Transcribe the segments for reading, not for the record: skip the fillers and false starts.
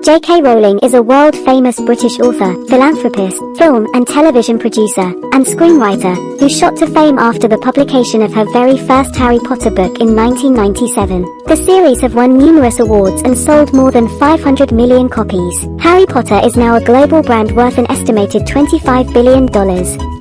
J.K. Rowling is a world-famous British author, philanthropist, film and television producer, and screenwriter, who shot to fame after the publication of her very first Harry Potter book in 1997. The series have won numerous awards and sold more than 500 million copies. Harry Potter is now a global brand worth an estimated $25 billion.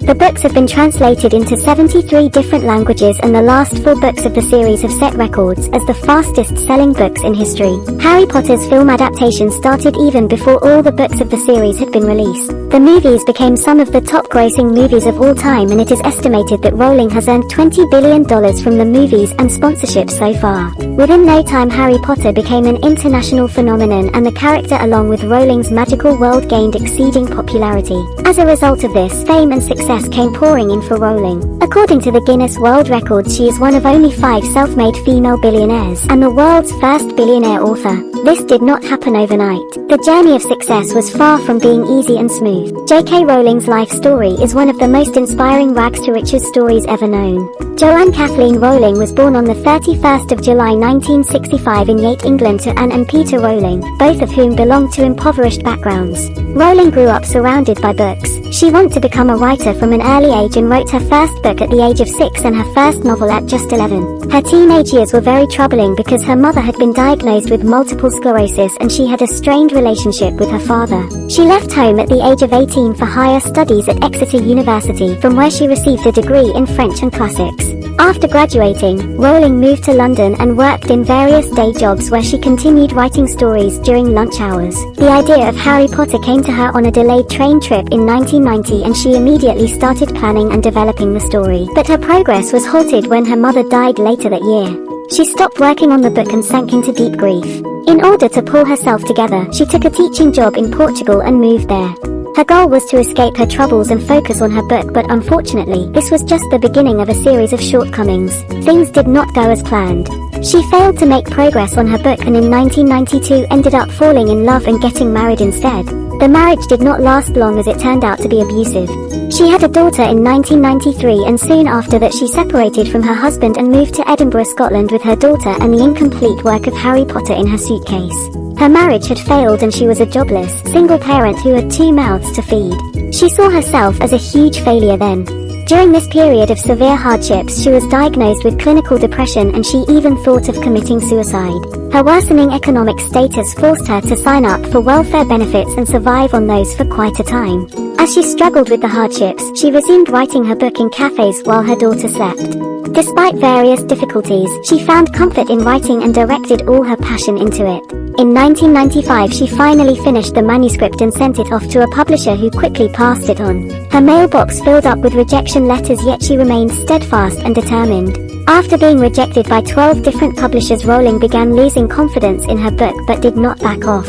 The books have been translated into 73 different languages, and the last 4 books of the series have set records as the fastest-selling books in history. Harry Potter's film adaptation started even before all the books of the series had been released. The movies became some of the top-grossing movies of all time, and it is estimated that Rowling has earned $20 billion from the movies and sponsorships so far. Within no time, Harry Potter became an international phenomenon, and the character along with Rowling's magical world gained exceeding popularity. As a result of this, fame and success came pouring in for Rowling. According to the Guinness World Records, she is one of only 5 self-made female billionaires, and the world's first billionaire author. This did not happen overnight. The journey of success was far from being easy and smooth. J.K. Rowling's life story is one of the most inspiring rags-to-riches stories ever known. Joanne Kathleen Rowling was born on the 31st of July 1965 in Yate, England, to Anne and Peter Rowling, both of whom belonged to impoverished backgrounds. Rowling grew up surrounded by books. She wanted to become a writer from an early age and wrote her first book at the age of 6 and her first novel at just 11. Her teenage years were very troubling because her mother had been diagnosed with multiple sclerosis and she had a strained relationship with her father. She left home at the age of 18 for higher studies at Exeter University, from where she received a degree in French and classics. After graduating, Rowling moved to London and worked in various day jobs where she continued writing stories during lunch hours. The idea of Harry Potter came to her on a delayed train trip in 1990, and she immediately started planning and developing the story. But her progress was halted when her mother died later that year. She stopped working on the book and sank into deep grief. In order to pull herself together, she took a teaching job in Portugal and moved there. Her goal was to escape her troubles and focus on her book, but unfortunately, this was just the beginning of a series of shortcomings. Things did not go as planned. She failed to make progress on her book, and in 1992 ended up falling in love and getting married instead. The marriage did not last long, as it turned out to be abusive. She had a daughter in 1993, and soon after that she separated from her husband and moved to Edinburgh, Scotland with her daughter and the incomplete work of Harry Potter in her suitcase. Her marriage had failed and she was a jobless, single parent who had 2 mouths to feed. She saw herself as a huge failure then. During this period of severe hardships, she was diagnosed with clinical depression and she even thought of committing suicide. Her worsening economic status forced her to sign up for welfare benefits and survive on those for quite a time. As she struggled with the hardships, she resumed writing her book in cafes while her daughter slept. Despite various difficulties, she found comfort in writing and directed all her passion into it. In 1995, she finally finished the manuscript and sent it off to a publisher who quickly passed it on. Her mailbox filled up with rejection letters, yet she remained steadfast and determined. After being rejected by 12 different publishers, Rowling began losing confidence in her book but did not back off.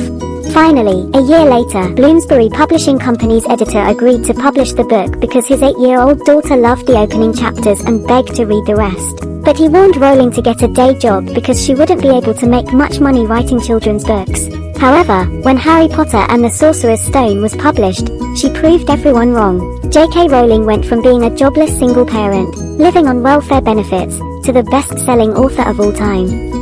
Finally, a year later, Bloomsbury Publishing Company's editor agreed to publish the book because his 8-year-old daughter loved the opening chapters and begged to read the rest. But he warned Rowling to get a day job because she wouldn't be able to make much money writing children's books. However, when Harry Potter and the Sorcerer's Stone was published, she proved everyone wrong. J.K. Rowling went from being a jobless single parent, living on welfare benefits, to the best-selling author of all time.